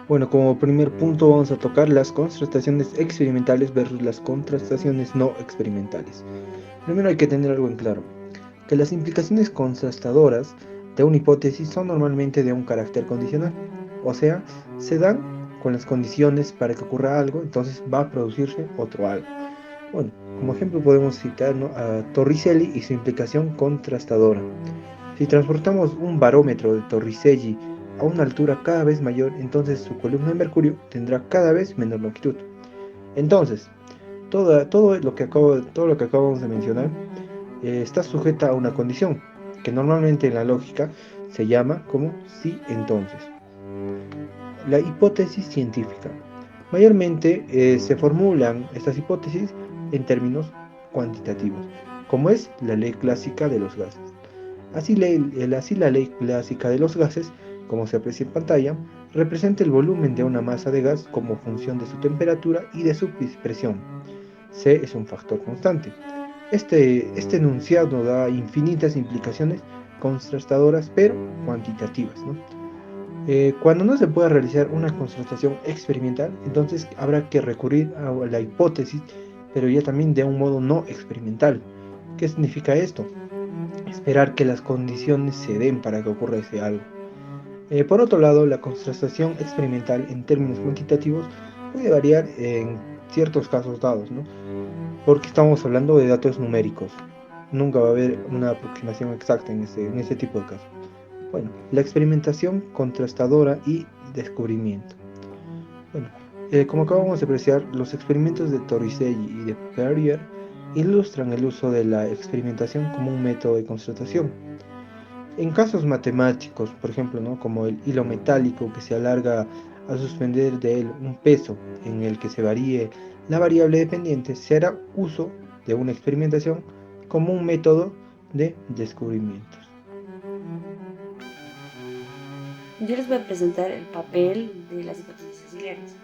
Bueno, como primer punto vamos a tocar las contrastaciones experimentales versus las contrastaciones no experimentales. Primero hay que tener algo en claro, que las implicaciones contrastadoras de una hipótesis son normalmente de un carácter condicional, o sea, se dan con las condiciones para que ocurra algo, entonces va a producirse otro algo. Bueno, como ejemplo podemos citar, ¿no?, a Torricelli y su implicación contrastadora. Si transportamos un barómetro de Torricelli a una altura cada vez mayor, entonces su columna de mercurio tendrá cada vez menor longitud. Entonces, todo lo que acabamos de mencionar está sujeta a una condición, que normalmente en la lógica se llama como si entonces. La hipótesis científica. Mayormente se formulan estas hipótesis en términos cuantitativos, como es la ley clásica de los gases. Así la ley clásica de los gases, como se aprecia en pantalla, representa el volumen de una masa de gas como función de su temperatura y de su presión. C es un factor constante. Este enunciado da infinitas implicaciones contrastadoras pero cuantitativas, ¿no? Cuando no se pueda realizar una contrastación experimental, entonces habrá que recurrir a la hipótesis, pero ya también de un modo no experimental. ¿Qué significa esto? Esperar que las condiciones se den para que ocurra ese algo. Por otro lado, la contrastación experimental en términos cuantitativos puede variar en ciertos casos dados, ¿no? Porque estamos hablando de datos numéricos. Nunca va a haber una aproximación exacta en ese tipo de casos. Bueno, la experimentación contrastadora y descubrimiento. Bueno, como acabamos de apreciar, los experimentos de Torricelli y de Perrier ilustran el uso de la experimentación como un método de constatación. En casos matemáticos, por ejemplo, ¿no?, como el hilo metálico que se alarga al suspender de él un peso en el que se varíe la variable dependiente, se hará uso de una experimentación como un método de descubrimientos. Yo les voy a presentar el papel de las hipótesis auxiliares.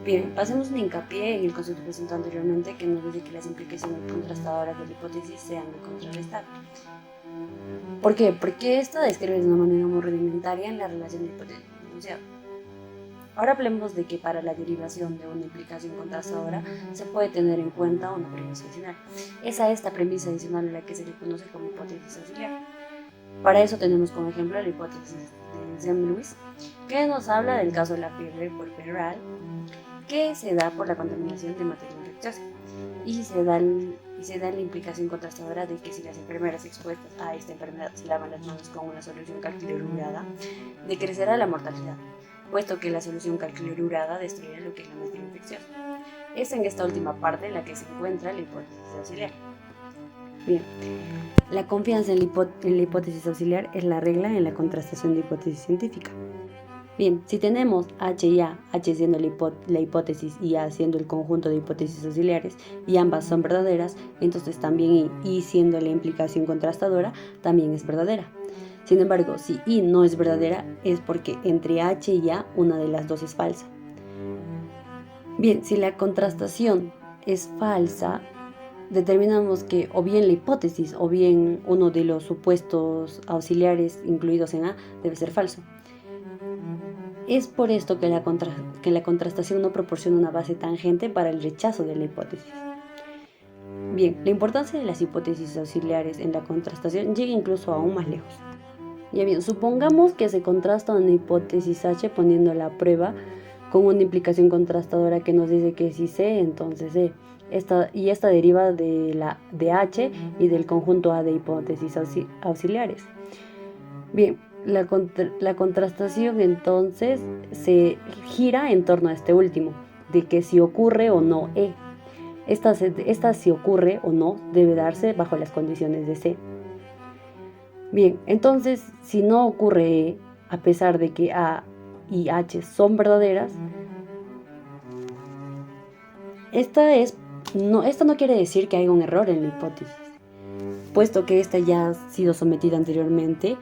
Bien, pasemos un hincapié en el concepto presentado anteriormente que nos dice que las implicaciones contrastadoras de la hipótesis se han de contrarrestar. ¿Por qué? Porque esto describe de una manera muy rudimentaria en la relación de hipótesis y enunciado. Ahora hablemos de que para la derivación de una implicación contrastadora se puede tener en cuenta una premisa adicional. Es a esta premisa adicional a la que se le conoce como hipótesis auxiliar. Para eso tenemos como ejemplo la hipótesis de Jean-Louis, que nos habla del caso de la fiebre puerperal, que se da por la contaminación de materia infecciosa y se da la implicación contrastadora de que si las enfermeras expuestas a esta enfermedad se lavan las manos con una solución calcilurada, decrecerá la mortalidad, puesto que la solución calcilurada destruirá lo que es la materia infecciosa. Es en esta última parte en la que se encuentra la hipótesis auxiliar. Bien, la confianza en la hipótesis auxiliar es la regla en la contrastación de hipótesis científica. Bien, si tenemos H y A, H siendo la hipótesis y A siendo el conjunto de hipótesis auxiliares, y ambas son verdaderas, entonces también I siendo la implicación contrastadora, también es verdadera. Sin embargo, si I no es verdadera, es porque entre H y A una de las dos es falsa. Bien, si la contrastación es falsa, determinamos que o bien la hipótesis o bien uno de los supuestos auxiliares incluidos en A debe ser falso. Es por esto que la contrastación no proporciona una base tangente para el rechazo de la hipótesis. Bien, la importancia de las hipótesis auxiliares en la contrastación llega incluso aún más lejos. Ya bien, supongamos que se contrasta una hipótesis H poniéndola a prueba con una implicación contrastadora que nos dice que si C, entonces C. Esta deriva de H y del conjunto A de hipótesis auxiliares. Bien, la contrastación entonces se gira en torno a este último, de que si ocurre o no E. Esta si ocurre o no debe darse bajo las condiciones de C. Bien, entonces si no ocurre E, a pesar de que A y H son verdaderas, esto no quiere decir que haya un error en la hipótesis, puesto que esta ya ha sido sometida anteriormente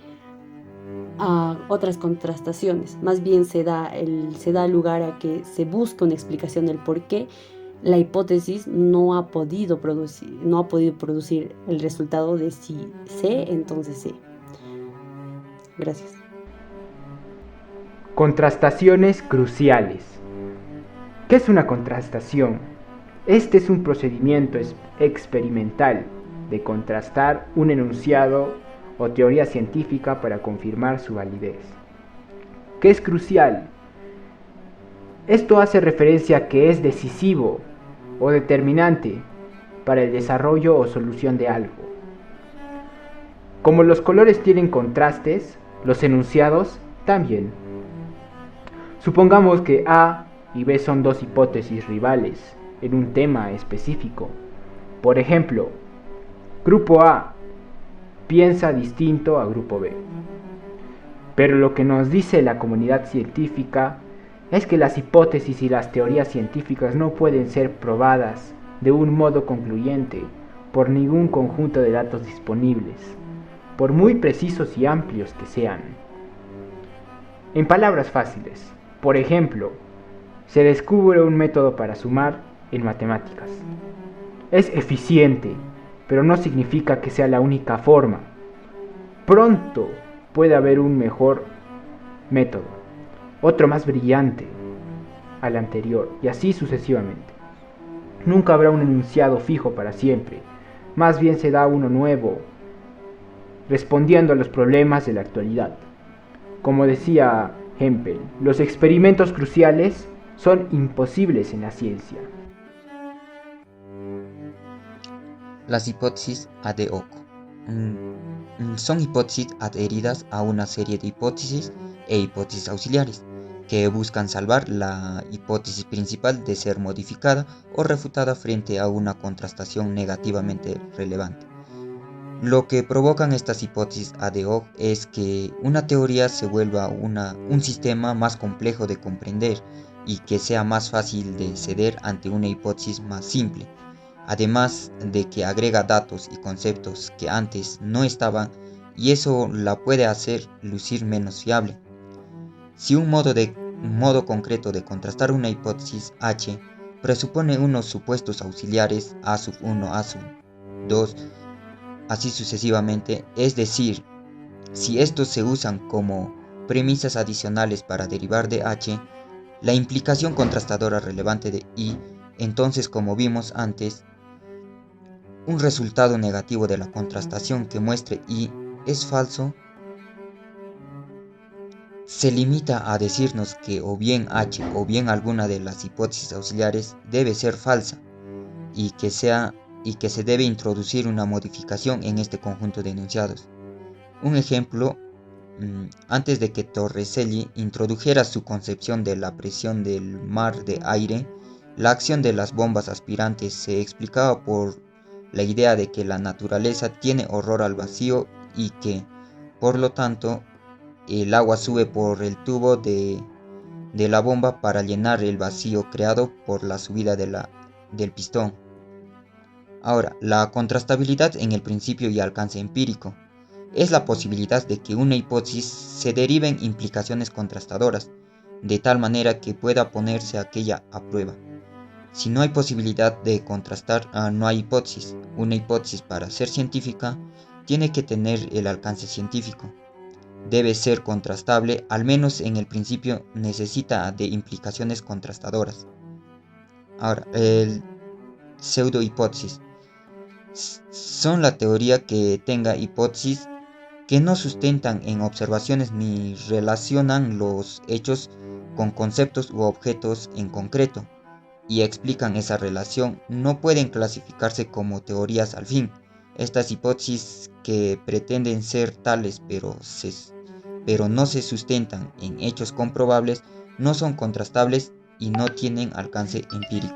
a otras contrastaciones. Más bien se da lugar a que se busque una explicación del por qué la hipótesis no ha podido producir el resultado de si C, entonces C. Gracias. Contrastaciones cruciales. ¿Qué es una contrastación? Este es un procedimiento experimental de contrastar un enunciado o teoría científica para confirmar su validez. ¿Qué es crucial? Esto hace referencia a que es decisivo o determinante para el desarrollo o solución de algo. Como los colores tienen contrastes, los enunciados también. Supongamos que A y B son dos hipótesis rivales en un tema específico. Por ejemplo, Grupo A piensa distinto a Grupo B. Pero lo que nos dice la comunidad científica es que las hipótesis y las teorías científicas no pueden ser probadas de un modo concluyente por ningún conjunto de datos disponibles, por muy precisos y amplios que sean. En palabras fáciles, por ejemplo, se descubre un método para sumar en matemáticas. Es eficiente, pero no significa que sea la única forma. Pronto puede haber un mejor método, otro más brillante al anterior, y así sucesivamente. Nunca habrá un enunciado fijo para siempre, más bien se da uno nuevo, respondiendo a los problemas de la actualidad. Como decía Hempel, los experimentos cruciales son imposibles en la ciencia. Las hipótesis ad hoc son hipótesis adheridas a una serie de hipótesis e hipótesis auxiliares que buscan salvar la hipótesis principal de ser modificada o refutada frente a una contrastación negativamente relevante. Lo que provocan estas hipótesis ad hoc es que una teoría se vuelva un sistema más complejo de comprender y que sea más fácil de ceder ante una hipótesis más simple, además de que agrega datos y conceptos que antes no estaban, y eso la puede hacer lucir menos fiable. Si un modo concreto de contrastar una hipótesis H presupone unos supuestos auxiliares A sub 1, A sub 2, así sucesivamente, es decir, si estos se usan como premisas adicionales para derivar de H, la implicación contrastadora relevante de I, entonces, como vimos antes, un resultado negativo de la contrastación que muestre I es falso, se limita a decirnos que o bien H o bien alguna de las hipótesis auxiliares debe ser falsa y que se debe introducir una modificación en este conjunto de enunciados. Un ejemplo, antes de que Torricelli introdujera su concepción de la presión del mar de aire, la acción de las bombas aspirantes se explicaba por la idea de que la naturaleza tiene horror al vacío y que, por lo tanto, el agua sube por el tubo de la bomba para llenar el vacío creado por la subida del pistón. Ahora, la contrastabilidad en el principio y alcance empírico es la posibilidad de que una hipótesis se deriven implicaciones contrastadoras, de tal manera que pueda ponerse aquella a prueba. Si no hay posibilidad de contrastar, no hay hipótesis. Una hipótesis, para ser científica, tiene que tener el alcance científico. Debe ser contrastable, al menos en el principio necesita de implicaciones contrastadoras. Ahora, el pseudohipótesis son la teoría que tenga hipótesis que no sustentan en observaciones ni relacionan los hechos con conceptos u objetos en concreto y explican esa relación. No pueden clasificarse como teorías al fin. Estas hipótesis que pretenden ser tales pero no se sustentan en hechos comprobables no son contrastables y no tienen alcance empírico.